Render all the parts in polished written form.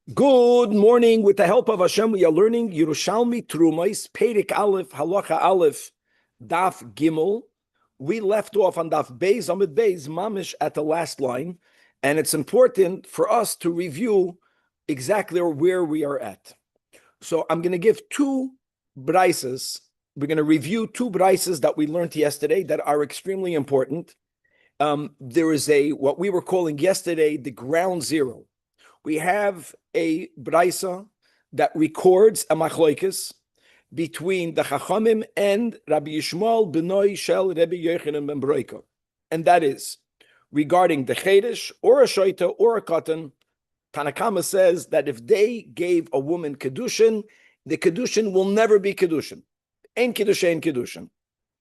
Good morning. With the help of Hashem, we are learning Yerushalmi Trumais, Perek Aleph, Halacha Aleph, Daf Gimel. We left off on Daf Beis, Amid Beis, Mamish at the last line, and it's important for us to review exactly where we are at. So I'm going to give two brises. We're going to review two brises that we learned yesterday that are extremely important. There is what we were calling yesterday the ground zero. We have a brisa that records a machlokes between the Chachamim and Rabbi Yishmael benoi shel Rabbi Yochanan ben Broika, and that is regarding the chedesh or a shoita or a katan. Tanakama says that if they gave a woman kedushin, the kedushin will never be kedushin. Ein kedushin, ein kedushin.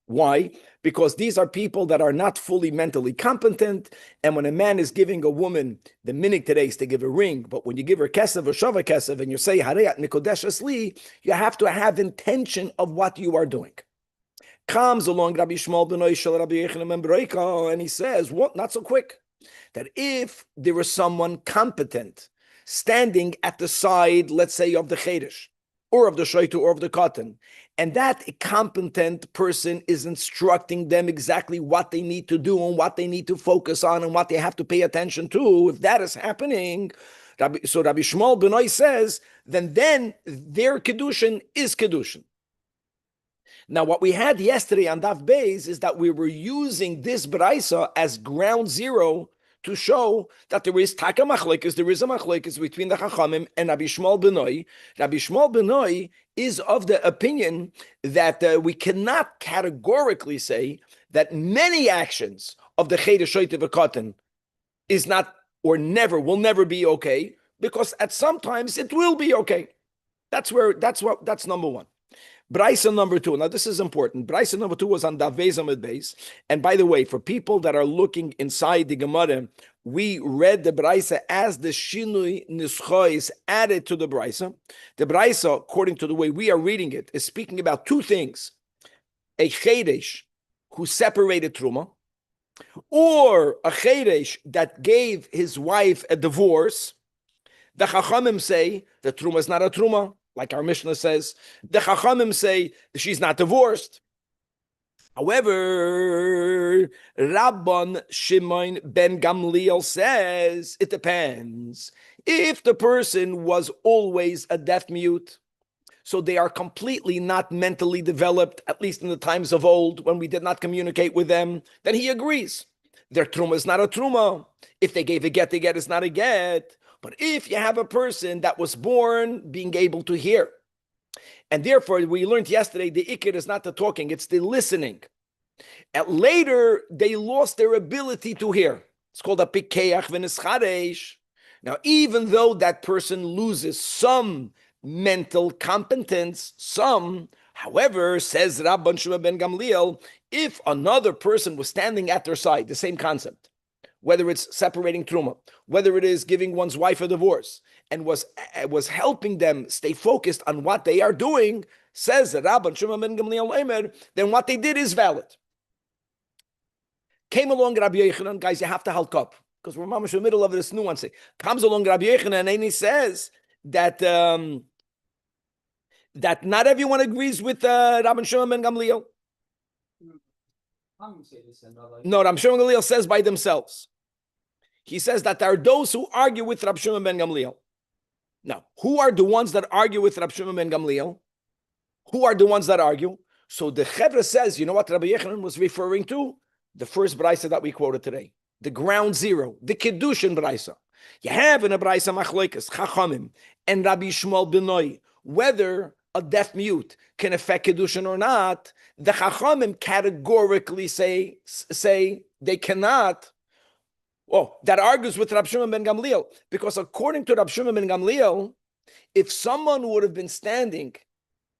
Why? Because these are people that are not fully mentally competent. And when a man is giving a woman, the minhag today is to give a ring, but when you give her kesef or shava kesef and you say hareyat nikodesh asli, you have to have intention of what you are doing. Comes along Rabbi Shmuel benoi shel Rabbi Yochanan ben Broika, and he says, what? Not so quick. That if there is someone competent standing at the side, let's say, of the chedesh, or of the shoita, or of the katan, and that competent person is instructing them exactly what they need to do and what they need to focus on and what they have to pay attention to. If that is happening, so Rabbi Shmuel benoi says, then their kedushin is kedushin. Now, what we had yesterday on Daf Beis is that we were using this brisa as ground zero to show that there is taka machlekes, there is a machlekes between the Chachamim and Rabbi Shmuel benoi. Rabbi Shmuel benoi is of the opinion that we cannot categorically say that many actions of the chedesh shoita v'katan is not or will never be okay, because at sometimes it will be okay. That's number one. Brisa number two. Now, this is important. Brisa number two was on Daf Beis Amid Beis. And by the way, for people that are looking inside the Gemara, we read the Brisa as the Shinui Nischa is added to the Brisa. The Brisa, according to the way we are reading it, is speaking about two things. A Chedesh who separated Truma, or a Chedesh that gave his wife a divorce. The Chachamim say the Truma is not a Truma. Like our Mishnah says, the Chachamim say she's not divorced. However, Rabban Shimon ben Gamliel says it depends. If the person was always a deaf mute, so they are completely not mentally developed, at least in the times of old, when we did not communicate with them, then he agrees. Their truma is not a truma. If they gave a get, the get is not a get. But if you have a person that was born being able to hear, and therefore we learned yesterday, the ikir is not the talking, it's the listening. And later, they lost their ability to hear. It's called a pikeach v'nischaresh. Now, even though that person loses some mental competence, however, says Rabban Shimon ben Gamliel, if another person was standing at their side, the same concept, whether it's separating truma, whether it is giving one's wife a divorce, and was helping them stay focused on what they are doing, says Rabban Shimon ben Gamliel, then what they did is valid. Came along Rabbi Yochanan, guys, you have to halt up, because we're in the middle of this nuance. Comes along Rabbi Yochanan, and he says that that not everyone agrees with Rabban Shimon ben Gamliel. No, Rabbi Shimon ben Gamliel says by themselves. He says that there are those who argue with Rabbi Shimon ben Gamliel. Now, who are the ones that argue with Rabbi Shimon ben Gamliel? Who are the ones that argue? So the Chevra says, you know what Rabbi Yochanan was referring to? The first brisa that we quoted today. The ground zero, the Kiddushin brisa. You have in a brisa machlokes, Chachamim, and Rabbi Shmuel benoi, whether a deaf mute can affect Kiddushin or not. The Chachamim categorically say they cannot. Oh, that argues with Rabbi Shimon ben Gamliel, because according to Rabbi Shimon ben Gamliel, if someone would have been standing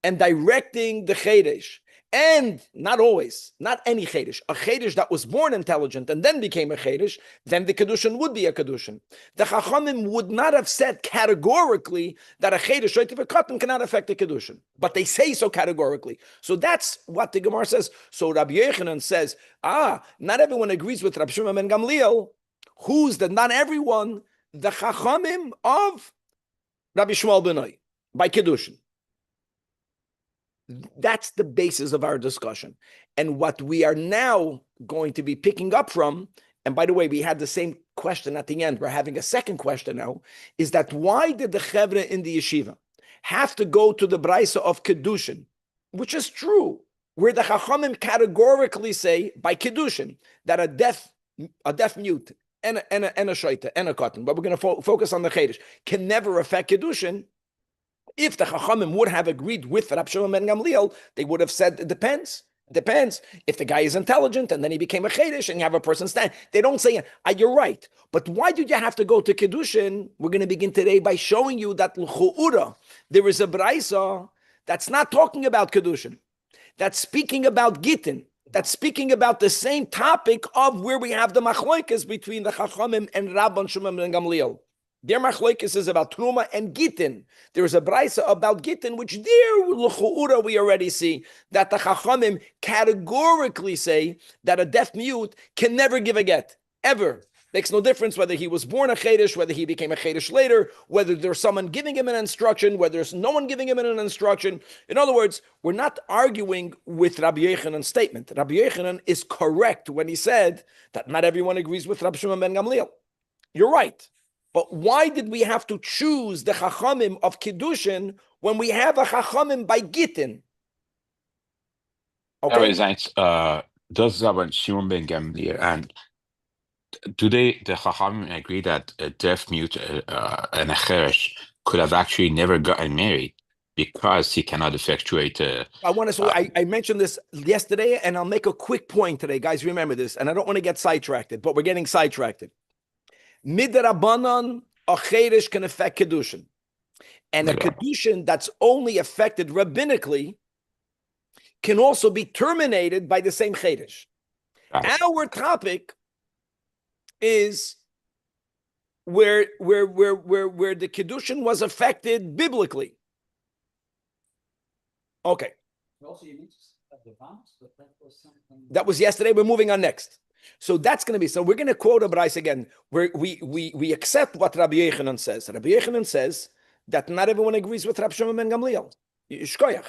and directing the chedesh, and not always, not any chedesh, a chedesh that was born intelligent and then became a chedesh, then the kedushin would be a kedushin. The Chachamim would not have said categorically that a chedesh shoita v'katan cannot affect the kedushin, but they say so categorically. So that's what the Gemara says. So Rabbi Yochanan says, not everyone agrees with Rabbi Shimon ben Gamliel. Who's the not everyone? The Chachamim of Rabbi Shmuel Benoi, by Kiddushin. That's the basis of our discussion. And what we are now going to be picking up from, and by the way, we had the same question at the end. We're having a second question now, is that why did the Chevra in the yeshiva have to go to the Braisa of Kiddushin, which is true, where the Chachamim categorically say by Kiddushin that a deaf mute and a shaita and a cotton, but we're going to focus on the Chedesh, can never affect Kiddushin. If the Chachamim would have agreed with Rab Shimon ben Gamliel, they would have said, it depends. Depends. If the guy is intelligent and then he became a Chedesh and you have a person stand, they don't say, you're right. But why did you have to go to Kiddushin? We're going to begin today by showing you that l'chu'ura, there is a Braisa that's not talking about Kiddushin, that's speaking about Gittin, that's speaking about the same topic of where we have the machloikes between the Chachamim and Rabban Shimon ben Gamliel. Their machlokes is about Truma and Gittin. There is a Braisa about Gittin, which there, l'chu'ura, we already see that the Chachamim categorically say that a deaf mute can never give a get, ever. Makes no difference whether he was born a Chedesh, whether he became a Chedesh later, whether there's someone giving him an instruction, whether there's no one giving him an instruction. In other words, we're not arguing with Rabbi Yochanan's statement. Rabbi Yochanan is correct when he said that not everyone agrees with Rabbi Shimon ben Gamliel. You're right. But why did we have to choose the Chachamim of Kiddushin when we have a Chachamim by Gittin? Okay. Does Rabbi Shimon ben Gamliel, and today the Chachamim agree that a deaf mute and a Cheresh could have actually never gotten married because he cannot effectuate I mentioned this yesterday, and I'll make a quick point today. Guys, remember this, and I don't want to get sidetracked, but we're getting sidetracked. Midrabanan, a Chedesh can affect Kiddushin. And a Kiddushin that's only affected rabbinically can also be terminated by the same Chedesh. Our topic is where the Kiddushin was affected biblically. Okay. That was yesterday. We're moving on next. So that's going to be, so we're going to quote a Braisa again, where we accept what Rabbi Yochanan says. Rabbi Yochanan says that not everyone agrees with Rabbi Shimon ben Gamliel. Shkoyach.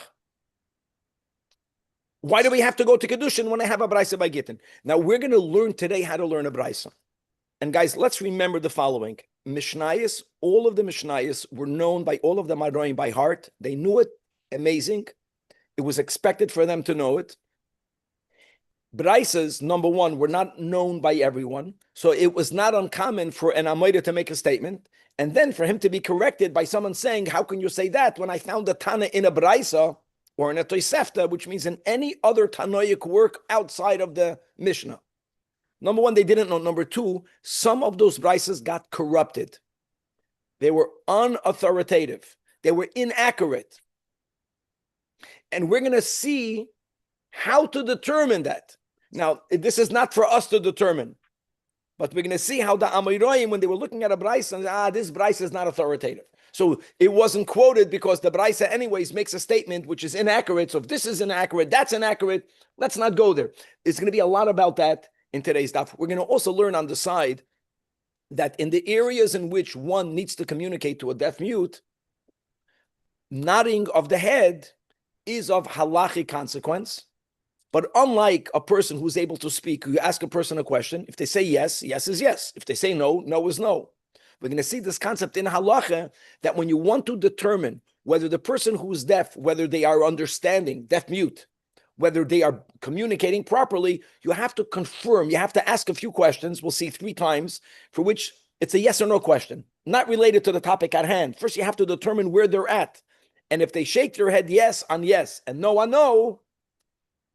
Why do we have to go to Kiddushin when I have a Braisa by Gittin? Now we're going to learn today how to learn a Braisa. And guys, let's remember the following. Mishnayos, all of the Mishnayos were known by all of the Maroim by heart. They knew it. Amazing. It was expected for them to know it. Braisas, number one, were not known by everyone. So it was not uncommon for an Amoida to make a statement, and then for him to be corrected by someone saying, how can you say that when I found a Tana in a Braisa or in a Tosefta, which means in any other Tanoic work outside of the Mishnah? Number one, they didn't know. Number two, some of those Braisas got corrupted. They were unauthoritative. They were inaccurate. And we're going to see how to determine that. Now, this is not for us to determine, but we're going to see how the Amoraim, when they were looking at a Braisa, this Braisa is not authoritative. So it wasn't quoted because the Braisa anyways makes a statement which is inaccurate. So if this is inaccurate, that's inaccurate. Let's not go there. There's going to be a lot about that in today's daf. We're going to also learn on the side that in the areas in which one needs to communicate to a deaf mute, nodding of the head is of halachic consequence. But unlike a person who's able to speak, you ask a person a question, if they say yes, yes is yes. If they say no, no is no. We're going to see this concept in halacha that when you want to determine whether the person who's deaf, whether they are understanding, deaf mute, whether they are communicating properly, you have to confirm, you have to ask a few questions, we'll see 3 times, for which it's a yes or no question, not related to the topic at hand. First, you have to determine where they're at. And if they shake their head yes on yes and no on no,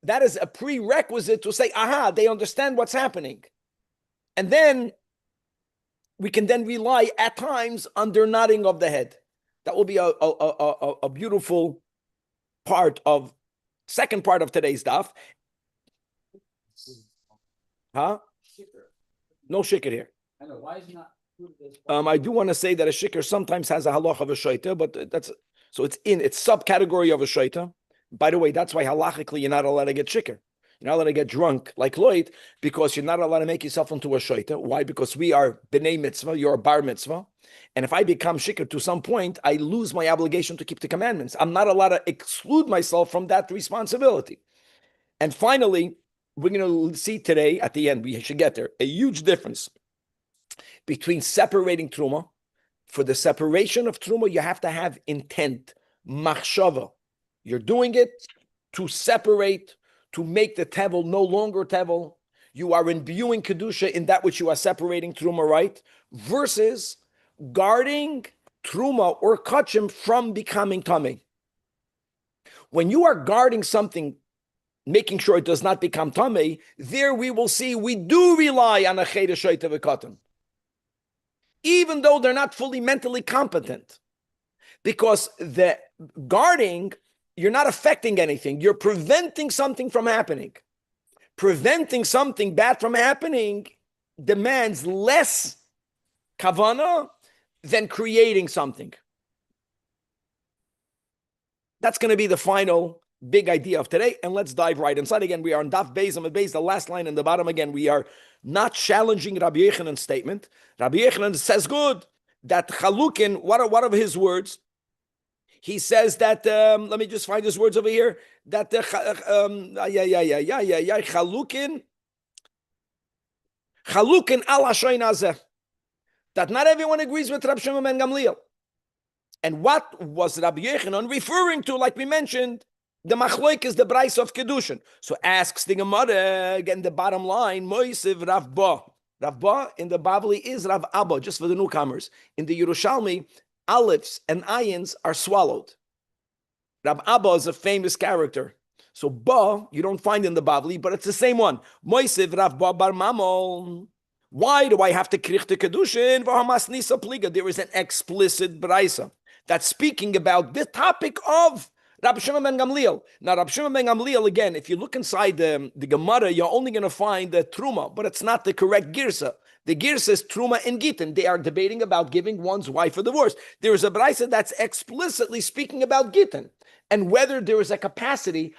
that is a prerequisite to say, aha, they understand what's happening. And then we can then rely at times on their nodding of the head. That will be a beautiful second part of today's daf. Huh? No shikr here. I know, why is it not? I do want to say that a shikr sometimes has a halach of a shaita, but it's subcategory of a shaita. By the way, that's why halachically you're not allowed to get shikr. You're not allowed to get drunk like Lloyd because you're not allowed to make yourself into a shoita. Why? Because we are b'nei mitzvah, you're a bar mitzvah. And if I become shikr to some point, I lose my obligation to keep the commandments. I'm not allowed to exclude myself from that responsibility. And finally, we're going to see today at the end, we should get there, a huge difference between separating truma. For the separation of truma, you have to have intent, machshava. You're doing it to separate, to make the tevel no longer tevel. You are imbuing kedusha in that which you are separating truma, right? Versus guarding truma or kachim from becoming tamei. When you are guarding something, making sure it does not become tamei, there we will see we do rely on a cheda shoyta v'katan, even though they're not fully mentally competent, because the guarding, you're not affecting anything. You're preventing something from happening. Preventing something bad from happening demands less kavana than creating something. That's going to be the final big idea of today. And let's dive right inside. Again, we are on Daf Beis Amud Beis, the last line in the bottom. Again, we are not challenging Rabbi Yechanan's statement. Rabbi Yechanan says good that chalukin, what are his words? He says that, let me just find his words over here, that chalukin al hashoin hazeh, that not everyone agrees with Rabbi Shimon ben Gamliel. And what was Rabbi Yechanan referring to, like we mentioned? The machloik is the Brais of Kedushin. So asks the Gemara, again, the bottom line, Moisiv Rav Ba. Rav Ba in the Bavli is Rav Abba, just for the newcomers. In the Yerushalmi, Aleph and Ayins are swallowed. Rav Abba is a famous character. So Ba, you don't find in the Bavli, but it's the same one. Moisiv Rav Ba bar Mamol. Why do I have to krich the Kedushin? V'hamas nisa pliga. There is an explicit Braisa that's speaking about the topic of Rabbi Shimon ben Gamliel. Now, Rabbi Shimon ben Gamliel, again, if you look inside the Gemara, you're only going to find the Truma, but it's not the correct Girsa. The Girsa is Truma and Gittin. They are debating about giving one's wife a divorce. There is a Braisa that's explicitly speaking about Gittin, and whether there is a capacity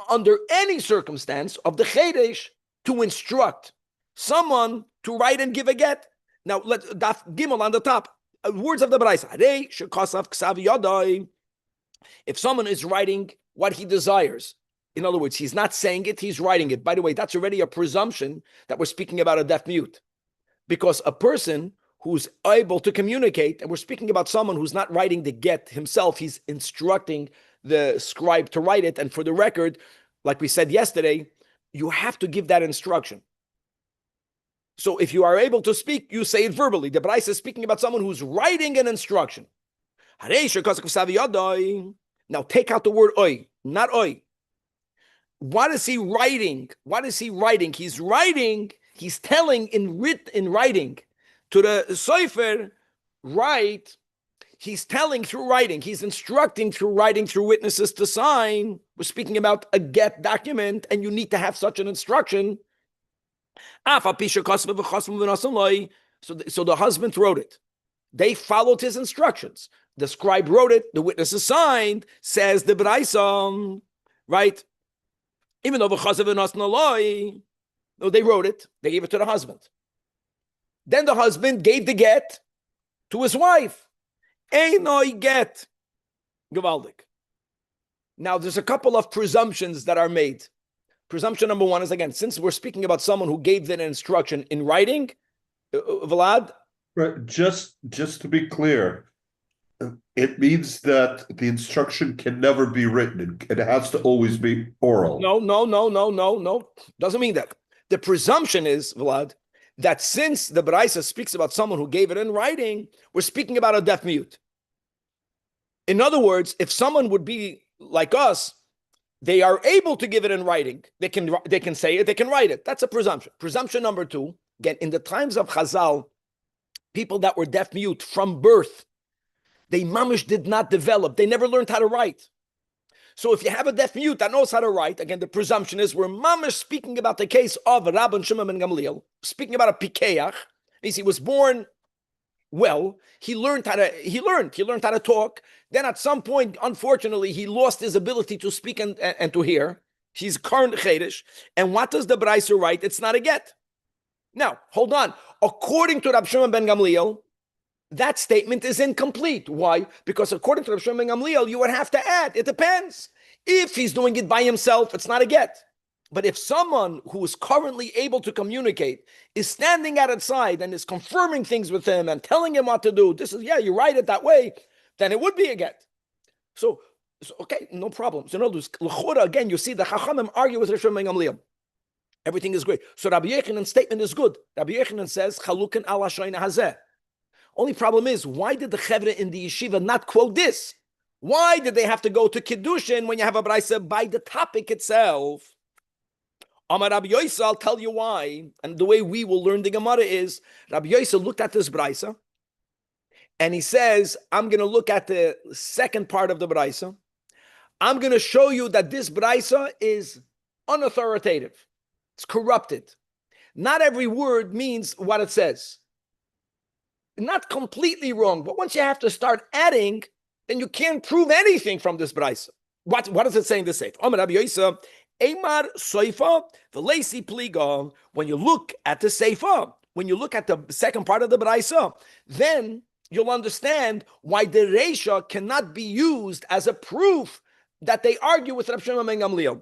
under any circumstance of the Chedesh to instruct someone to write and give a get. Now, let's Daf Gimel on the top. Words of the Braisa. If someone is writing what he desires, in other words, he's not saying it, he's writing it. By the way, that's already a presumption that we're speaking about a deaf mute. Because a person who's able to communicate, and we're speaking about someone who's not writing the get himself, he's instructing the scribe to write it. And for the record, like we said yesterday, you have to give that instruction. So if you are able to speak, you say it verbally. The Braisa is speaking about someone who's writing an instruction. Now take out the word oi, not oi. What is he writing? What is he writing? He's writing, he's telling in writing to the Sofer, write. He's telling through writing. He's instructing through writing, through witnesses to sign. We're speaking about a get document, and you need to have such an instruction. So the husband wrote it. They followed his instructions. The scribe wrote it. The witnesses signed. Says the Braisa, right? Even though no, they wrote it. They gave it to the husband. Then the husband gave the get to his wife. Einoi get. Gewaldig. Now, there's a couple of presumptions that are made. Presumption number one is, again, since we're speaking about someone who gave that instruction in writing, Vlad? Right. Just to be clear, it means that the instruction can never be written. It has to always be oral. No. Doesn't mean that. The presumption is, Vlad, that since the Braisa speaks about someone who gave it in writing, we're speaking about a deaf mute. In other words, if someone would be like us, they are able to give it in writing. They can say it, they can write it. That's a presumption. Presumption number two, again, in the times of Chazal, people that were deaf mute from birth, they mamish did not develop. They never learned how to write. So if you have a deaf mute that knows how to write, again, the presumption is we're mamish speaking about the case of Rabbi Shimon ben Gamliel, speaking about a pikeach. He was born well. He learned how to talk. Then at some point, unfortunately, he lost his ability to speak and to hear. He's current Chedesh. And what does the Braisa write? It's not a get. Now, hold on. According to Rab Shimon ben Gamliel, that statement is incomplete. Why? Because according to Rab Shimon ben Gamliel, you would have to add. It depends. If he's doing it by himself, it's not a get. But if someone who is currently able to communicate is standing at his side and is confirming things with him and telling him what to do, this is, you write it that way, then it would be a get. So okay, no problem. So no, l'chora, again, you see the Chachamim argue with Rab Shimon ben Gamliel. Everything is great. So Rabbi Yechanan's statement is good. Rabbi Yechanan says, Chalukan ala shoyna hazeh. Only problem is, why did the Chevra in the yeshiva not quote this? Why did they have to go to Kiddushin when you have a Braisa by the topic itself? Amar Rabbi Yosef, I'll tell you why. And the way we will learn the Gemara is, Rabbi Yosef looked at this Braisa, and he says, I'm going to look at the second part of the Braisa. I'm going to show you that this Braisa is unauthoritative. It's corrupted. Not every word means what it says. Not completely wrong, but once you have to start adding, then you can't prove anything from this Braisa. What does it say in the Sefer? Amar Rabbi Yosef, Eimar Soifa, V'leisi Pliga. When you look at the Sefer, when you look at the second part of the Braisa, then you'll understand why the Reisha cannot be used as a proof that they argue with Rab Shimon ben Gamliel.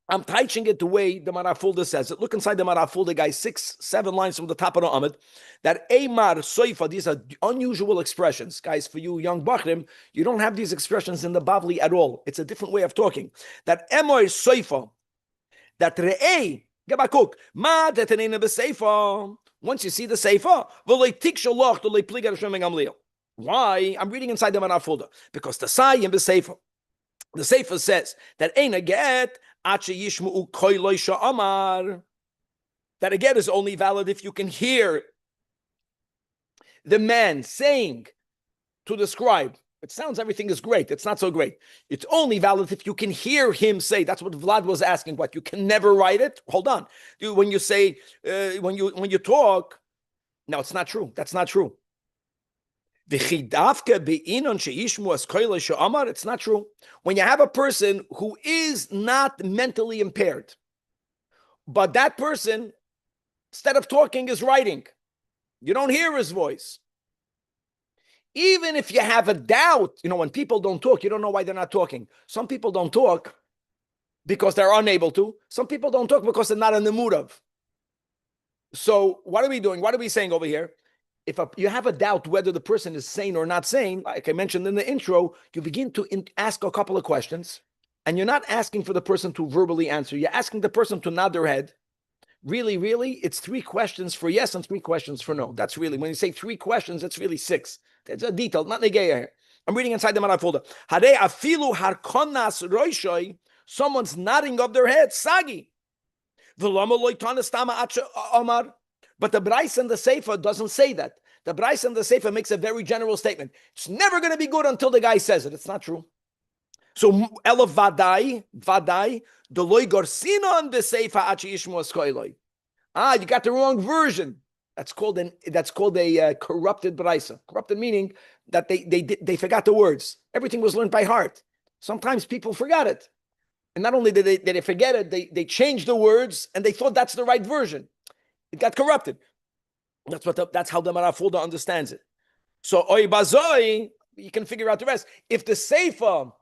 I'm teaching it the way the Marafulda says it. Look inside the Marafulda, guys, 6-7 lines from the top of the Amud. That Eimar Soifa, these are unusual expressions. Guys, for you young Bachrim, you don't have these expressions in the Bavli at all. It's a different way of talking. That Emor Soifa, that Re'ei, Gabakuk, Ma Detanina B'Seifa. Once you see the Seifa, why? I'm reading inside the Marafulda. Because the Sai in the Seifa, the Seifa says that Eina Get, that again is only valid if you can hear the man saying to the scribe, it sounds everything is great, it's not so great. It's only valid if you can hear him say. That's what Vlad was asking. What, you can never write it? Hold on. When you say, when you talk, no, it's not true. That's not true. It's not true. When you have a person who is not mentally impaired, but that person, instead of talking, is writing, you don't hear his voice. Even if you have a doubt, when people don't talk, you don't know why they're not talking. Some people don't talk because they're unable to. Some people don't talk because they're not in the mood of. So what are we doing? What are we saying over here? If you have a doubt whether the person is sane or not sane, like I mentioned in the intro, you begin to ask a couple of questions, and you're not asking for the person to verbally answer. You're asking the person to nod their head. Really, it's 3 questions for yes and 3 questions for no. That's really, when you say 3 questions, it's really 6. That's a detail, not negaya here. I'm reading inside the Marafulda. Hare afilu harkonas roishoy. Someone's nodding of their head. Sagi. V'lama loitanas tama acha amar. But the Braisa and the Sefer doesn't say that. The Braisa and the Sefer makes a very general statement. It's never going to be good until the guy says it. It's not true. So Ela vadai, deloi gorsina on the Sefer achi ishmu askoiloi. You got the wrong version. That's called a corrupted Braisa. Corrupted meaning that they forgot the words. Everything was learned by heart. Sometimes people forgot it. And not only did they forget it, they changed the words and they thought that's the right version. It got corrupted. That's how the Marafulda understands it. So oy bazoi, you can figure out the rest. If the Sefer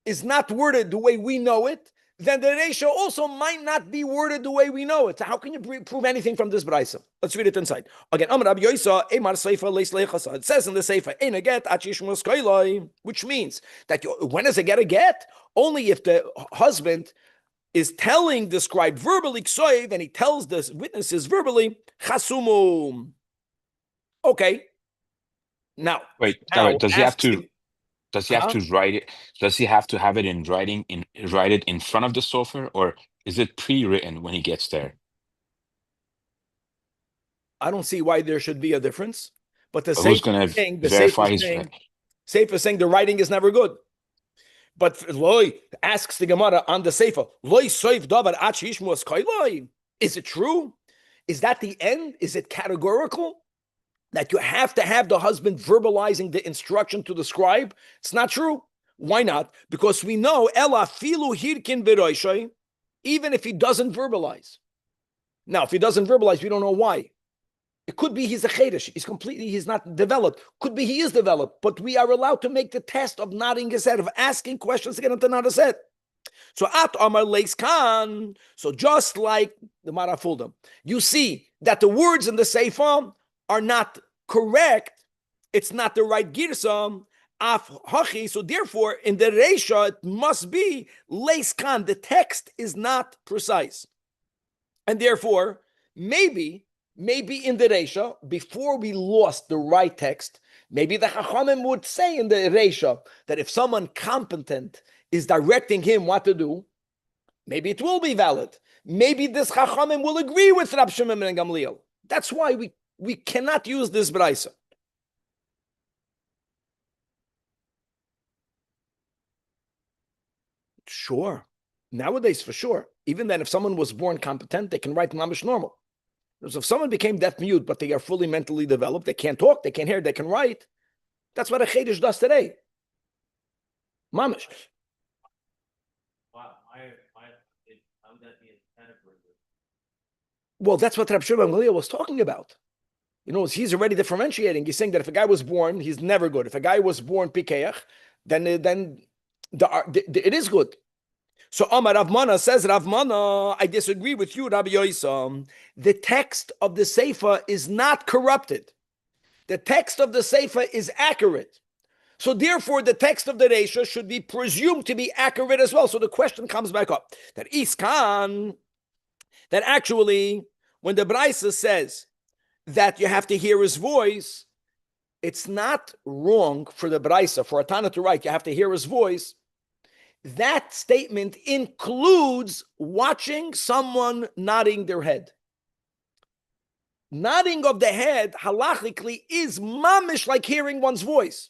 is not worded the way we know it, then the Reisha also might not be worded the way we know it. So how can you prove anything from this Braisa? Let's read it inside. Again, Amar Rabbi Yosef, Eimar Sefer leis leichasa. It says in the Sefer, Eina get achishmus koiloi, which means that when does it get a get? Only if the husband is telling the scribe verbally, ksoiv, and he tells the witnesses verbally, chasumu. Okay. Now, does he have to? Does he have to write it? Does he have to have it in writing? Write it in front of the sofer, or is it pre-written when he gets there? I don't see why there should be a difference. But the who's going to verify his? Sefer is saying the writing is never good. But Loi asks the Gemara on the Sefer, Loi soif davar ach yishmu askoiloi. Is it true? Is that the end? Is it categorical? That you have to have the husband verbalizing the instruction to the scribe? It's not true. Why not? Because we know Ella filu hirkin v'roishay, even if he doesn't verbalize. Now, if he doesn't verbalize, we don't know why. It could be he's a chedesh. He's not developed. Could be he is developed, but we are allowed to make the test of nodding his head, of asking questions to get him to nod his head. So at Amar Leis Khan, so just like the Marafulda, you see that the words in the Sefer are not correct. It's not the right girsam. Af hachi. So therefore, in the Reisha, it must be Leis Khan. The text is not precise, and therefore, maybe in the Reisha, before we lost the right text, maybe the Chachamim would say in the Reisha that if someone competent is directing him what to do, maybe it will be valid. Maybe this Chachamim will agree with Rab Shimon and Gamliel. That's why we cannot use this Braisa. Sure. Nowadays, for sure. Even then, if someone was born competent, they can write mamish normal. So if someone became deaf-mute, but they are fully mentally developed, they can't talk, they can't hear, they can write, that's what a chedesh does today. Mamish. Well, that's what Rab Shimon Gamliel was talking about. You know, he's already differentiating. He's saying that if a guy was born, he's never good. If a guy was born pikeach, then it is good. So Amar Rav Mana says, Rav Mana, I disagree with you, Rabbi Yoisam. The text of the Sefer is not corrupted. The text of the Sefer is accurate. So therefore, the text of the Reisha should be presumed to be accurate as well. So the question comes back up, that Iskan, that actually, when the Braisa says that you have to hear his voice, it's not wrong for the Braisa, for a Tana to write, you have to hear his voice. That statement includes watching someone nodding their head. Nodding of the head, halachically, is mamish like hearing one's voice.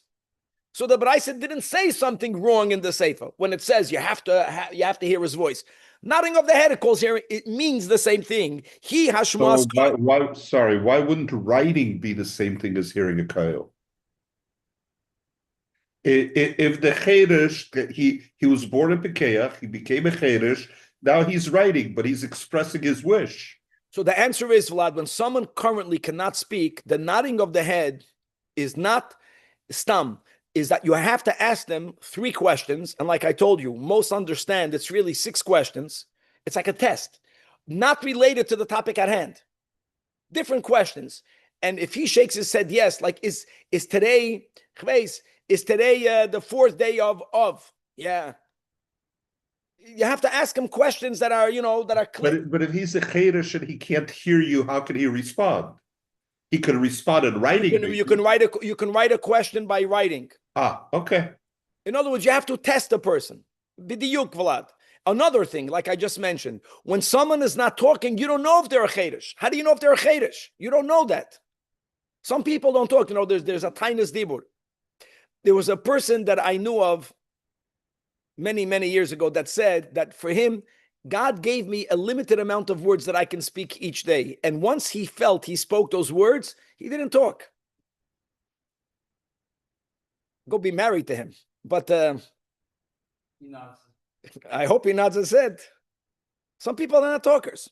So the Braisa didn't say something wrong in the Sefer when it says you have to hear his voice. Nodding of the head, it calls hearing. It means the same thing. So why wouldn't writing be the same thing as hearing a koil? If the chedesh, he was born in Pekeach, he became a chedesh, now he's writing, but he's expressing his wish. So the answer is, Vlad, when someone currently cannot speak, the nodding of the head is not stam, is that you have to ask them 3 questions. And like I told you, most understand it's really 6 questions. It's like a test, not related to the topic at hand. Different questions. And if he shakes his head yes, like is today, is today the 4th day of? Yeah. You have to ask him questions that are, that are clear. But if he's a chedesh and he can't hear you, how can he respond? He could respond in writing. You can write a question by writing. Okay. In other words, you have to test the person. B'diyuk, Vlad. Another thing, like I just mentioned, when someone is not talking, you don't know if they're a chedesh. How do you know if they're a chedesh? You don't know that. Some people don't talk. There's a tainus dibur. There was a person that I knew of many, many years ago that said that for him, God gave me a limited amount of words that I can speak each day. And once he felt he spoke those words, he didn't talk. Go be married to him. But I hope he nods his head. Some people are not talkers.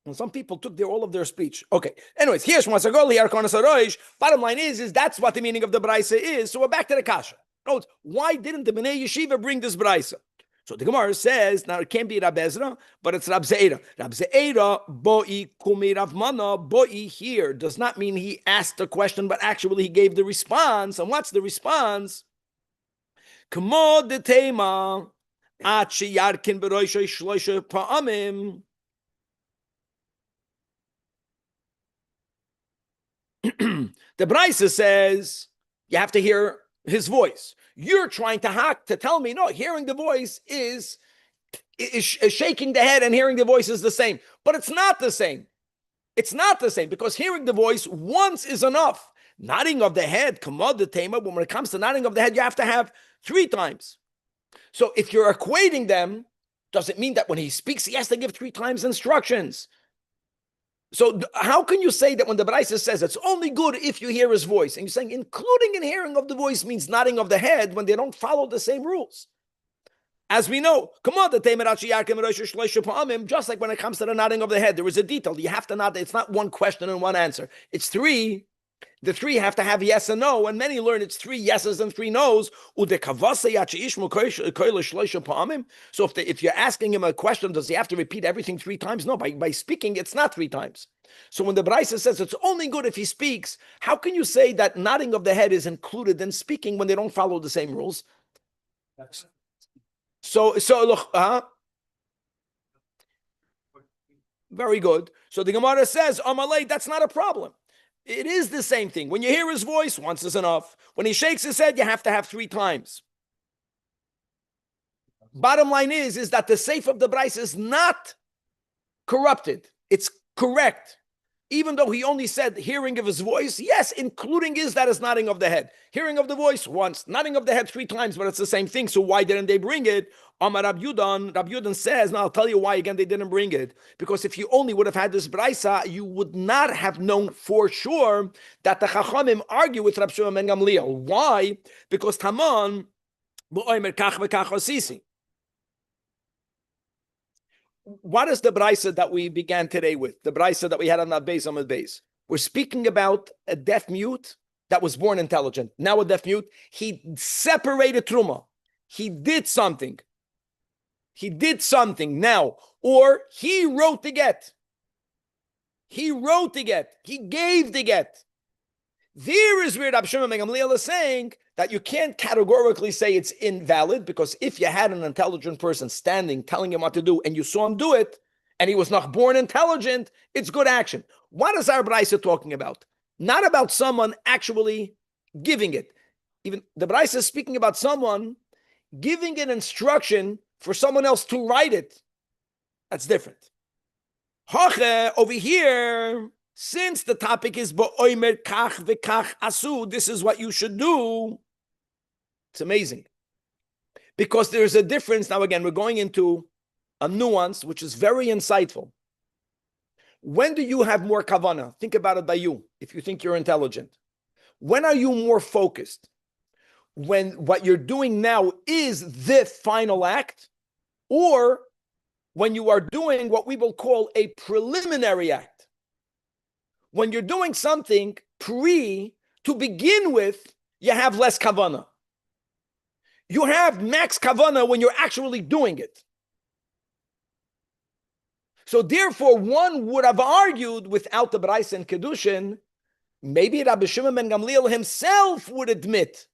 And some people took all of their speech. Okay. Anyways, here's Masagoli, Arkonas Aroish. Bottom line is that's what the meaning of the Braisa is. So we're back to the Kasha. Note, why didn't the Bnei Yeshiva bring this Braisa? So the Gemara says, now it can't be Rab Ezra, but it's Rab Zeira. Rab Zeira, boi kumi Rav Mana, boi here does not mean he asked the question, but actually he gave the response. And what's the response? Kmo de tema, at sheyarkin beroishay shloisha pa'amim. The Braisa says you have to hear his voice. You're trying to tell me, no, hearing the voice is shaking the head and hearing the voice is the same. But it's not the same. It's not the same because hearing the voice once is enough. Nodding of the head, kamad the tema, when it comes to nodding of the head, you have to have 3 times. So if you're equating them, does it mean that when he speaks, he has to give 3 times instructions? So how can you say that when the Braisa says it's only good if you hear his voice, and you're saying including in hearing of the voice means nodding of the head when they don't follow the same rules? As we know, come on, just like when it comes to the nodding of the head, there is a detail. You have to nod. It's not one question and one answer. It's three. The three have to have yes and no, and many learn it's 3 yeses and 3 no's. So if you're asking him a question, does he have to repeat everything 3 times? No, by speaking, it's not 3 times. So when the Braisa says it's only good if he speaks, how can you say that nodding of the head is included in speaking when they don't follow the same rules? So look, very good. So the Gemara says, Amalei, that's not a problem. It is the same thing. When you hear his voice, once is enough. When he shakes his head, you have to have 3 times. Bottom line is that the safe of the Braisa is not corrupted. It's correct. Even though he only said hearing of his voice, yes, including that is nodding of the head. Hearing of the voice once, nodding of the head 3 times, but it's the same thing. So why didn't they bring it? Amar Rabbi Yudan says, now I'll tell you why again they didn't bring it. Because if you only would have had this Braisa, you would not have known for sure that the Chachamim argue with Rabbi Shimon ben Gamliel. Why? Because Taman, what is the Braisa that we began today with? The Braisa that we had on that base on the base. We're speaking about a deaf mute that was born intelligent. Now a deaf mute, he separated Truma. He did something. He did something now. Or he wrote the get. He wrote the get. He gave the get. There is where Rabbi Shimon ben Gamliel is saying that you can't categorically say it's invalid, because if you had an intelligent person standing telling him what to do and you saw him do it and he was not born intelligent, it's good action. What is our Braisa talking about? Not about someone actually giving it. Even the Braisa is speaking about someone giving an instruction for someone else to write it. That's different. Over here, since the topic is ba'omer kach v'kach asu, this is what you should do. It's amazing. Because there's a difference. Now again, we're going into a nuance which is very insightful. When do you have more kavanah? Think about it by you, if you think you're intelligent. When are you more focused? When what you're doing now is the final act, or when you are doing what we will call a preliminary act? When you're doing something to begin with, you have less kavanah. You have max kavanah when you're actually doing it. So therefore, one would have argued without the Braisa and Kedushin, maybe Rabbi Shimon ben Gamliel himself would admit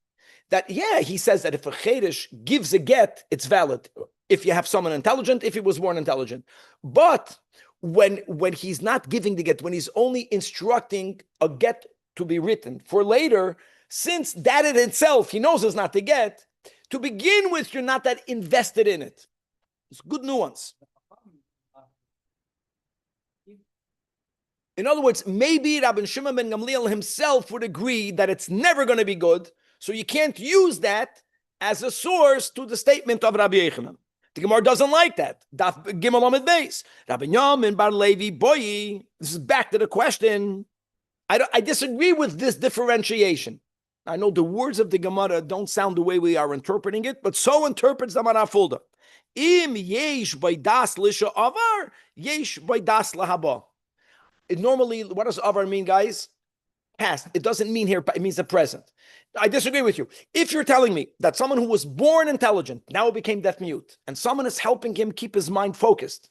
that, yeah, he says that if a Chedesh gives a get, it's valid. If you have someone intelligent, if he was born intelligent. But when he's not giving the get, when he's only instructing a get to be written for later, since that in itself, he knows is not the get, to begin with, you're not that invested in it. It's good nuance. In other words, maybe Rabbi Shimon ben Gamliel himself would agree that it's never going to be good, so you can't use that as a source to the statement of Rabbi Yochanan. The Gemara doesn't like that. Daf Gimel Amud Beis. Rabbi Yamin Bar Levi Boyi. This is back to the question. I disagree with this differentiation. I know the words of the Gemara don't sound the way we are interpreting it, but so interprets the Marafulda. Im yesh baidas lisha avar, yesh baidas lahaba. Normally, what does avar mean, guys? Past. It doesn't mean here, it means the present. I disagree with you. If you're telling me that someone who was born intelligent now became deaf mute, and someone is helping him keep his mind focused,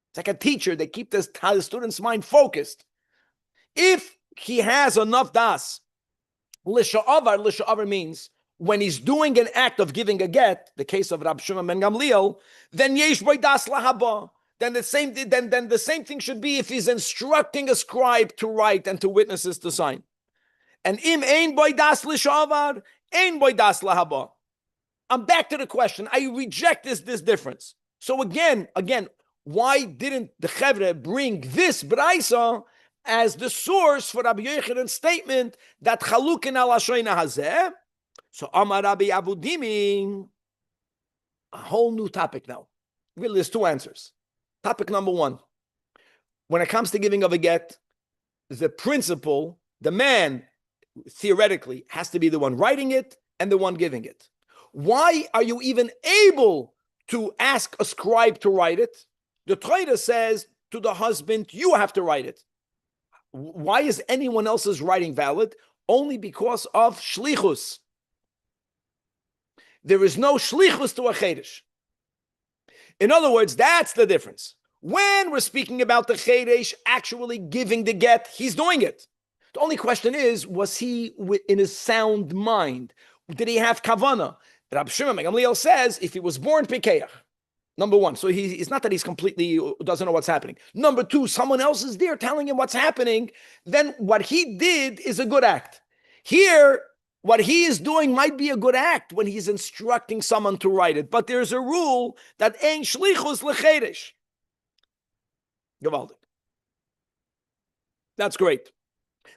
it's like a teacher, they keep the student's mind focused. If he has enough das, Lisha'avar means when he's doing an act of giving a get, the case of Rabbi Shimon ben Gamliel, then yesh boy das lahaba. Then the same thing should be if he's instructing a scribe to write and to witnesses to sign. And im ein boy das lisha'avar, ein boy das lahaba. I'm back to the question. I reject this difference. So again, why didn't the Chevre bring this Braisa as the source for Rabbi Yochanan's statement that chalukin al hashoina hazeh? So Amar Rabbi Avudimi, a whole new topic now. Really, there's 2 answers. Topic number 1. when it comes to giving of a get, the principal, the man, theoretically, has to be the one writing it and the one giving it. Why are you even able to ask a scribe to write it? The Torah says to the husband, you have to write it. Why is anyone else's writing valid? Only because of shlichus. There is no shlichus to a chedesh. In other words, that's the difference. When we're speaking about the chedesh actually giving the get, he's doing it. The only question is, was he in his sound mind? Did he have kavana? Rabbi Shimon ben Gamliel says, if he was born pikeach, number one, so it's not that he's completely doesn't know what's happening. Number two, someone else is there telling him what's happening. Then what he did is a good act. Here, what he is doing might be a good act when he's instructing someone to write it. But there's a rule that ein shlichus lechedesh. Gewaldig. That's great.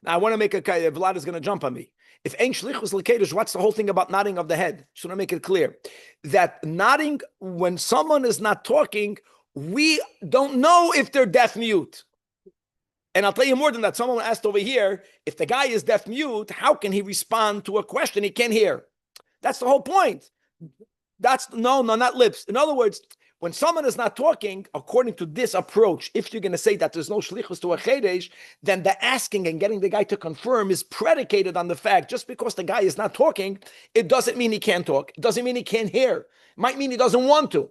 Now I want to make Vlad is going to jump on me. If ein shlichus lechedesh, what's the whole thing about nodding of the head? Just want to make it clear that nodding when someone is not talking, we don't know if they're deaf mute. And I'll tell you more than that. Someone asked over here, if the guy is deaf mute, how can he respond to a question he can't hear? That's the whole point. That's no, not lips. In other words, when someone is not talking, according to this approach, if you're going to say that there's no shlichus to a chedesh, then the asking and getting the guy to confirm is predicated on the fact, just because the guy is not talking, it doesn't mean he can't talk. It doesn't mean he can't hear. It might mean he doesn't want to.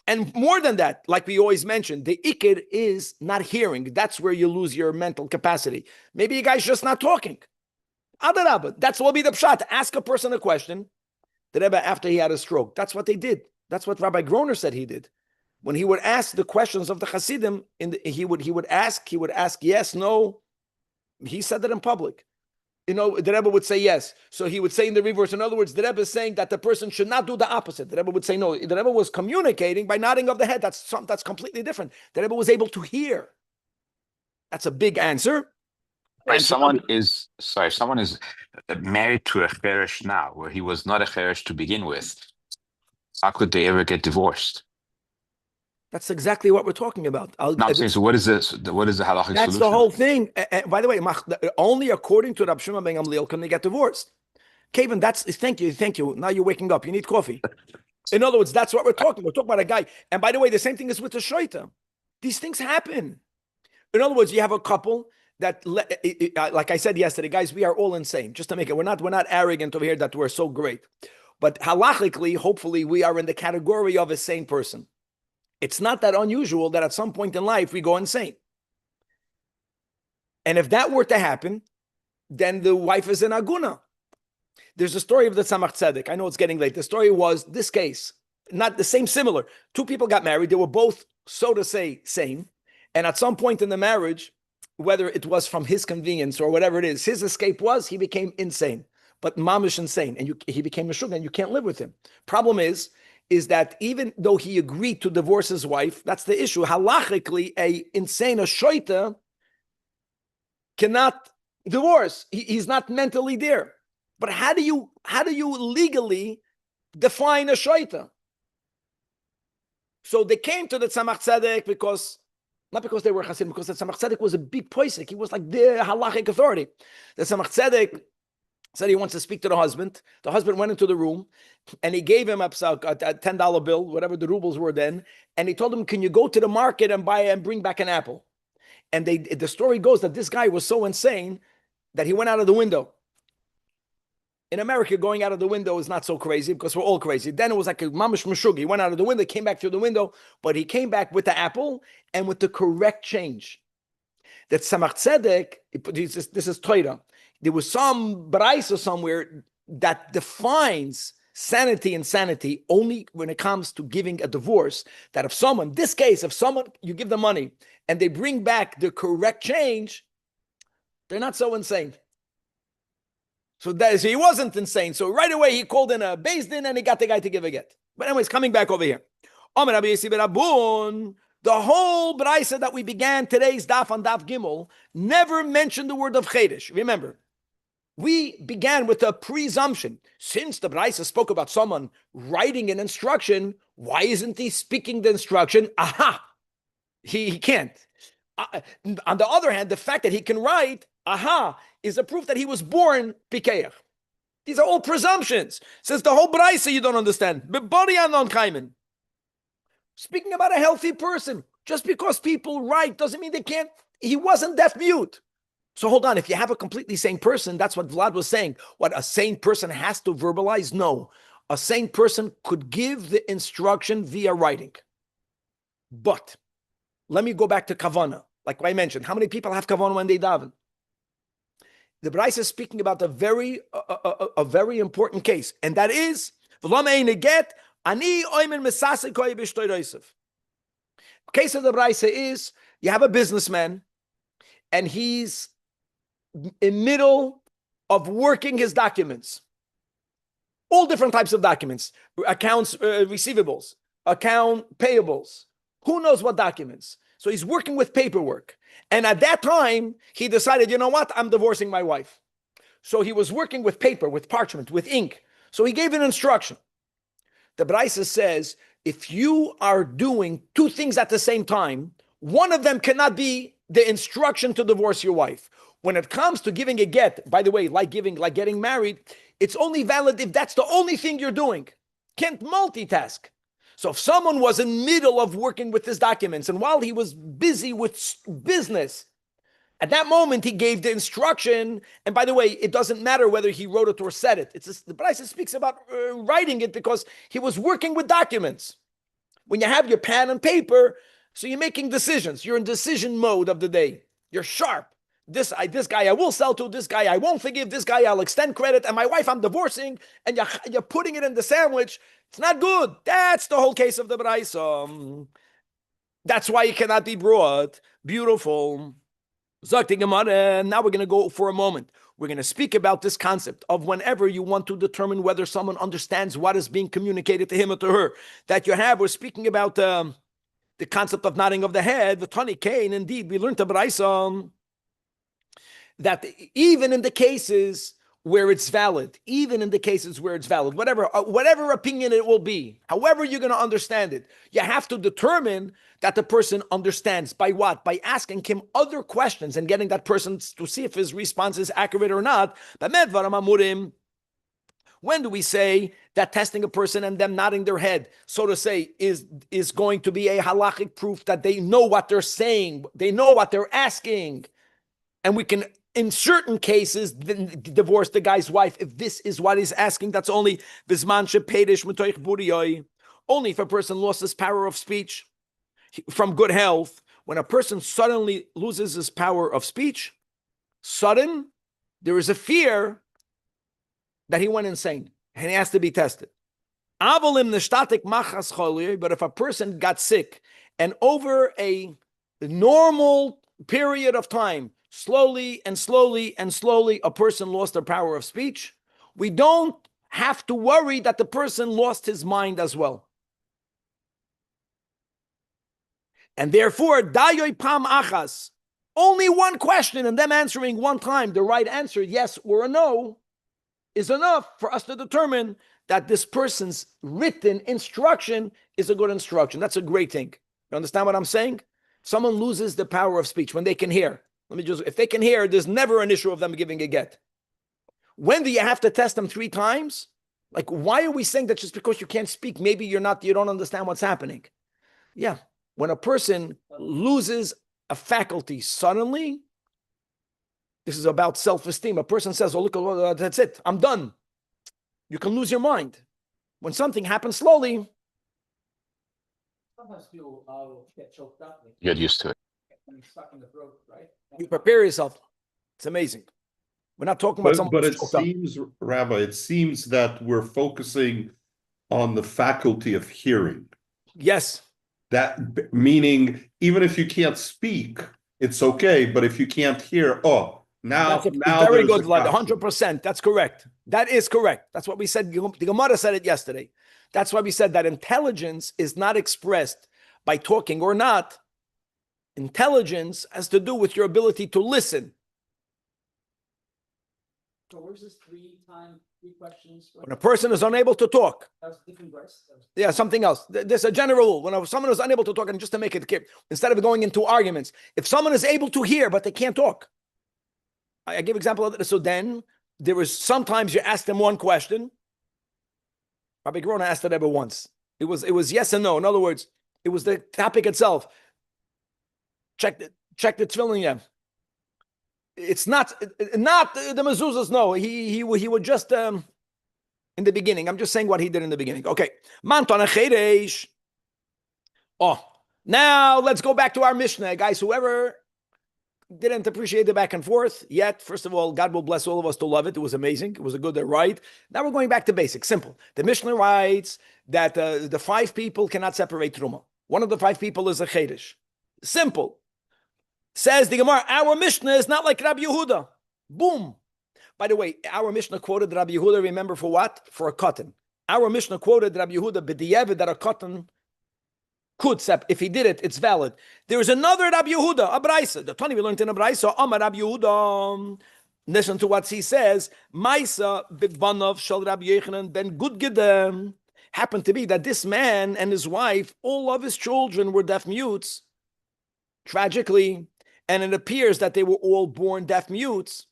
And more than that, like we always mention, the ikir is not hearing. That's where you lose your mental capacity. Maybe a guy's just not talking. Adarabba, that's what will be the pshat. Ask a person a question. The Rebbe, after he had a stroke, that's what they did. That's what Rabbi Groner said he did. When he would ask the questions of the Hasidim, he would ask yes, no. He said that in public. The Rebbe would say yes. So he would say in the reverse. In other words, the Rebbe is saying that the person should not do the opposite. The Rebbe would say no. The Rebbe was communicating by nodding of the head. That's completely different. The Rebbe was able to hear. That's a big answer. If someone is married to a cheresh now, where he was not a cheresh to begin with, how could they ever get divorced? That's exactly what we're talking about. I'm saying, so what is this? What is the halachic solution? That's the whole thing. By the way, only according to Rabbi Shimon ben Gamliel can they get divorced. Kevin, thank you. Now you're waking up. You need coffee. In other words, that's what we're talking about. We're talking about a guy. And by the way, the same thing is with the shoita. These things happen. In other words, you have a couple that, like I said yesterday, guys, we are all insane. Just to make it, we're not arrogant over here that we're so great. But halachically, hopefully, we are in the category of a sane person. It's not that unusual that at some point in life we go insane. And if that were to happen, then the wife is an aguna. There's a story of the Tzemach Tzedek. I know it's getting late. The story was this case, not the same, similar. Two people got married. They were both, so to say, sane. And at some point in the marriage, whether it was from his convenience or whatever it is, his escape was he became insane, but mamish insane. And he became a shug, and you can't live with him. Problem is that even though he agreed to divorce his wife, that's the issue. Halachically, a shoita cannot divorce. He's not mentally there. But how do you legally define a shoita? So they came to the Tzemach Tzedek not because they were Hasidim, because the Tzemach Tzedek was a big posek. He was like the halachic authority. The Tzemach Tzedek said he wants to speak to the husband. The husband went into the room and he gave him a $10 bill, whatever the rubles were then. And he told him, can you go to the market and buy and bring back an apple? And the story goes that this guy was so insane that he went out of the window. In America, going out of the window is not so crazy because we're all crazy. Then it was like a mamish mashug. He went out of the window, came back through the window, but he came back with the apple and with the correct change. That Tzemach Tzedek, this is Torah. There was some brayso somewhere that defines sanity and insanity only when it comes to giving a divorce. That if someone, you give them money and they bring back the correct change, they're not so insane. So he wasn't insane. So right away he called in a beis din and he got the guy to give a get. But anyways, coming back over here. The whole brayso that we began today's daf on daf gimel never mentioned the word of chedesh. Remember, We began with a presumption. Since the Braisa spoke about someone writing an instruction, why isn't he speaking the instruction? Aha! He can't. On the other hand, the fact that he can write, aha, is a proof that he was born Pikeach. These are all presumptions. Says the whole Braisa you don't understand. Speaking about a healthy person, just because people write doesn't mean they can't. He wasn't deaf mute. So hold on, if you have a completely sane person, that's what Vlad was saying. What, a sane person has to verbalize? No. A sane person could give the instruction via writing. But let me go back to Kavana. Like I mentioned, how many people have Kavana when they daven? The Braisa is speaking about a very important case, and that is, case of the Braisa is, you have a businessman, and he's in middle of working his documents, all different types of documents, accounts receivables, account payables, who knows what documents. So he's working with paperwork. And at that time, he decided, you know what, I'm divorcing my wife. So he was working with paper, with parchment, with ink. So he gave an instruction. The Braisa says, if you are doing two things at the same time, one of them cannot be the instruction to divorce your wife. When it comes to giving a get, by the way, like getting married, it's only valid if that's the only thing you're doing. Can't multitask. So if someone was in middle of working with his documents, and while he was busy with business, at that moment he gave the instruction, and by the way, it doesn't matter whether he wrote it or said it. It's just, the Braisa speaks about writing it because he was working with documents. When you have your pen and paper, so you're making decisions. You're in decision mode of the day. You're sharp. This guy I will sell to, this guy I won't forgive, this guy I'll extend credit, and my wife I'm divorcing, and you're putting it in the sandwich. It's not good. That's the whole case of the Braisa. That's why it cannot be brought. Beautiful. Zajac the Gemara. Now we're going to go for a moment. We're going to speak about this concept of whenever you want to determine whether someone understands what is being communicated to him or to her. That you have, we're speaking about the concept of nodding of the head, the Tani Kain. Indeed, we learned the Braisa that even in the cases where it's valid, whatever opinion it will be, however you're going to understand it, you have to determine that the person understands. By what? By asking him other questions and getting that person to see if his response is accurate or not. When do we say that testing a person and them nodding their head, so to say, is going to be a halachic proof that they know what they're saying, they know what they're asking, and we can, in certain cases, divorce the guy's wife if this is what he's asking? That's only only if a person lost his power of speech from good health. When a person suddenly loses his power of speech, there is a fear that he went insane and he has to be tested. But if a person got sick and over a normal period of time, slowly, a person lost their power of speech, we don't have to worry that the person lost his mind as well. And therefore, dayoy pam achas, only one question and them answering one time, the right answer, yes or a no, is enough for us to determine that this person's written instruction is a good instruction. That's a great thing. You understand what I'm saying? Someone loses the power of speech when they can hear. If they can hear, there's never an issue of them giving a get. When do you have to test them 3 times? Like, why are we saying that just because you can't speak, maybe you don't understand what's happening? Yeah. When a person loses a faculty suddenly, this is about self-esteem. A person says, oh, look, that's it. I'm done. You can lose your mind. When something happens slowly, sometimes people get choked up. Get used to it. And stuck in the throat, right? you prepare yourself. It's amazing. We're not talking about someone But who's it choked up. seems, Rabbi, it seems that we're focusing on the faculty of hearing. Yes. That meaning, even if you can't speak, it's okay. But if you can't hear, now very there's good, Vlad. 100%. That's correct. That is correct. That's what we said. The Gemara said it yesterday. That's why we said that intelligence is not expressed by talking or not. Intelligence has to do with your ability to listen. So where's this three questions? When a person is unable to talk, That was different verse. yeah, something else. There's a general rule. When someone is unable to talk, and just to make it clear, instead of going into arguments, if someone is able to hear but they can't talk, I give example of this. So then there is sometimes you ask them one question. Rabbi Corona asked it ever once. It was yes and no. In other words, it was the topic itself. Check the tefillin. Yeah. It's not the mezuzahs. No, he would just in the beginning. I'm just saying what he did in the beginning. Okay. Oh, now let's go back to our Mishnah, guys. Whoever didn't appreciate the back and forth yet, first of all, God will bless all of us to love it. It was amazing. It was a good right. Now we're going back to basics. Simple. The Mishnah writes that the 5 people cannot separate truma. One of the 5 people is a chedesh. Simple. Says the Gemara, our Mishnah is not like Rabbi Yehuda. Boom. By the way, our Mishnah quoted Rabbi Yehuda, remember for what? For a cotton. Our Mishnah quoted Rabbi Yehuda, b'diavad, that a cotton could separate. If he did it, it's valid. There is another Rabbi Yehuda, a Braisa. The Tani we learned in a Braisa, Amar Rabbi Yehuda. Listen to what he says. Maisa b'banav shel Rabbi Yochanan ben Gudgedem. Happened to be that this man and his wife, all of his children were deaf mutes. Tragically. And it appears that they were all born deaf mutes.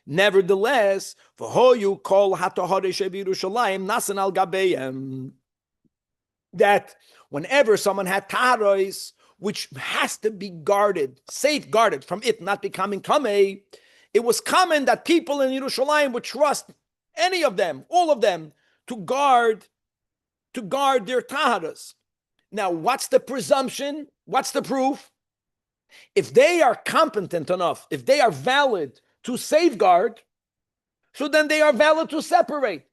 Nevertheless, v'hoyu kol hatahare she'Yerushalayim nasan al gabeyem. That whenever someone had taharos, which has to be guarded, safeguarded from it not becoming tamei, it was common that people in Yerushalayim would trust any of them, all of them, to guard their taharos. Now, what's the presumption? What's the proof? If they are competent enough, if they are valid to safeguard, so then they are valid to separate.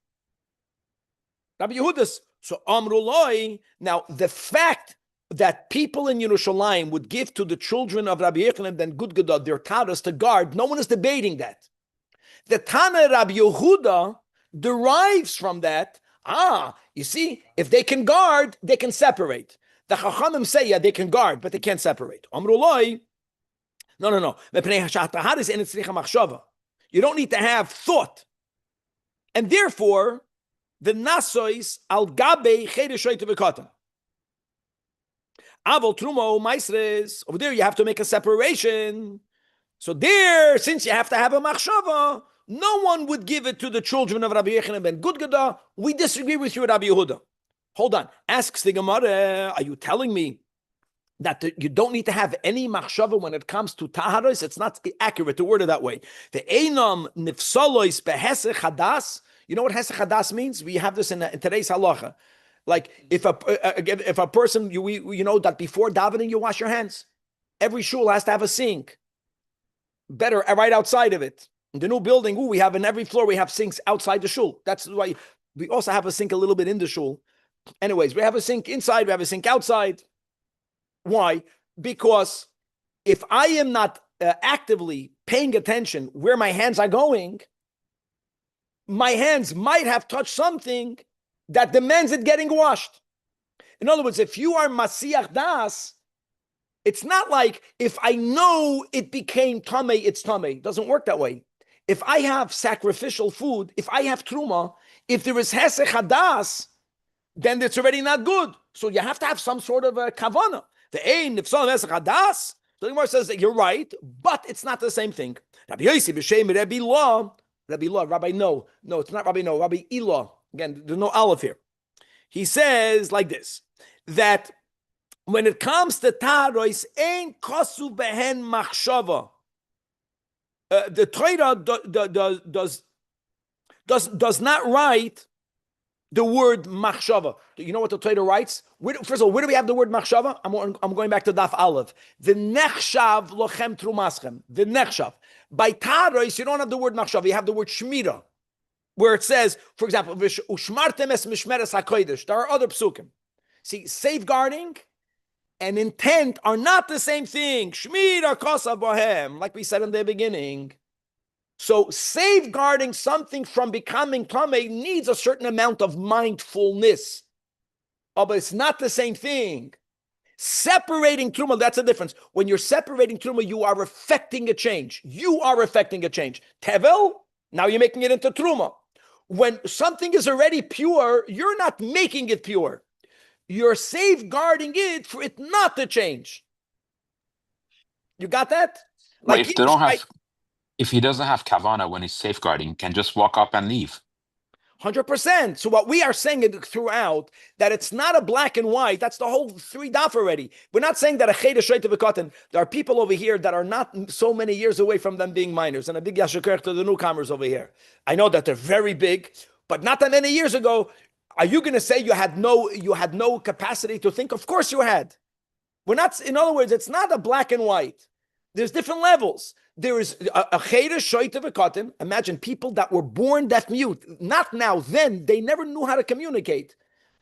Rabbi Yehudas, so Amrullah, now the fact that people in Yerushalayim would give to the children of Rabbi Yochanan ben Gudgedad their taras to guard, no one is debating that. The Tana Rabbi Yehuda derives from that, you see, if they can guard, they can separate. The Chachamim say, yeah, they can guard, but they can't separate. Amrullah, no. You don't need to have thought. And therefore, the nasois al gabe chedesh v'katan. Aval trumo maisres. Over there, you have to make a separation. So there, since you have to have a machshava, no one would give it to the children of Rabbi Yochanan ben Gudgeda. We disagree with you, Rabbi Yehuda. Hold on. Asks the Gemara, are you telling me that you don't need to have any machshava when it comes to taharos? It's not accurate to word it that way. The einam nifsalois behesech hadas. You know what hesech hadas means? We have this in today's halacha. Like if a person, you know that before davening you wash your hands. Every shul has to have a sink. Better right outside of it. In the new building, we have in every floor we have sinks outside the shul. That's why we also have a sink a little bit in the shul. Anyways, we have a sink inside, we have a sink outside. Why? Because if I am not actively paying attention where my hands are going, my hands might have touched something that demands it getting washed. In other words, if you are Masiach Das, it's not like if I know it became Tamei, it's Tamei. It doesn't work that way. If I have sacrificial food, if I have Truma, if there is Hesech Hadas, then it's already not good. So you have to have some sort of a kavana. The ein nifsal Hesech Hadas, the Gemara says that you're right, but it's not the same thing. Rabbi Yossi b'shem Rabbi Law, Rabbi no, it's not Rabbi no, Rabbi Ilah. Again, there's no aleph here. He says like this, that when it comes to taharos, ein kosu behen machshava. The Torah does not write the word machshava. You know what the Torah writes? First of all, where do we have the word machshava? I'm going back to Daf Aleph. The nechshav lochem trumaschem. The nechshav. By taharos, you don't have the word machshava. You have the word shmira, where it says, for example, ushmartem es mishmeres hakodesh. There are other psukim. See, safeguarding and intent are not the same thing. Shmira kosav bohem, like we said in the beginning. So safeguarding something from becoming tamei needs a certain amount of mindfulness. Oh, but it's not the same thing. Separating truma, that's the difference. When you're separating truma, you are affecting a change. You are affecting a change. Tevel, Now you're making it into truma. When something is already pure, you're not making it pure. You're safeguarding it for it not to change. You got that? But if he doesn't have kavana when he's safeguarding, he can just walk up and leave. 100%. So what we are saying throughout, that it's not a black and white, that's the whole 3 daf already. We're not saying that a cheder shoyte v'katan. There are people over here that are not so many years away from them being minors, and a big yashikirch to the newcomers over here. I know that they're very big, but not that many years ago. Are you going to say you had no capacity to think? Of course you had. We're not. In other words, it's not a black and white. There's different levels. There is a cheder shoyte v'katan. Imagine people that were born deaf mute. Not now, then. They never knew how to communicate.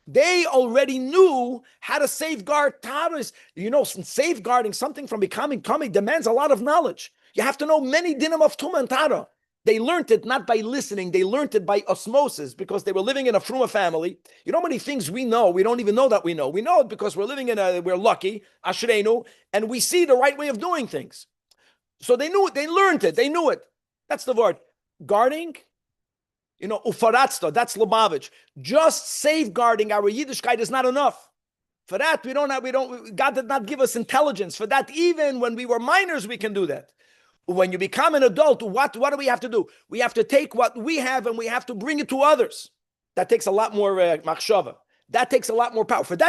They already knew how to safeguard taras. Safeguarding something from becoming tummy demands a lot of knowledge. You have to know many dinim of tuma and tara. They learned it not by listening. They learned it by osmosis because they were living in a fruma family. You know how many things we know, we don't even know that we know. We know it because we're lucky, ashreinu, and we see the right way of doing things. So they knew it, they learned it, they knew it. That's the word. Guarding, ufaratsta, that's Lubavitch. Just safeguarding our Yiddishkeit is not enough. For that, God did not give us intelligence. For that, even when we were minors, we can do that. When you become an adult, what do we have to do? We have to take what we have and we have to bring it to others. That takes a lot more machshava. That takes a lot more power. For that,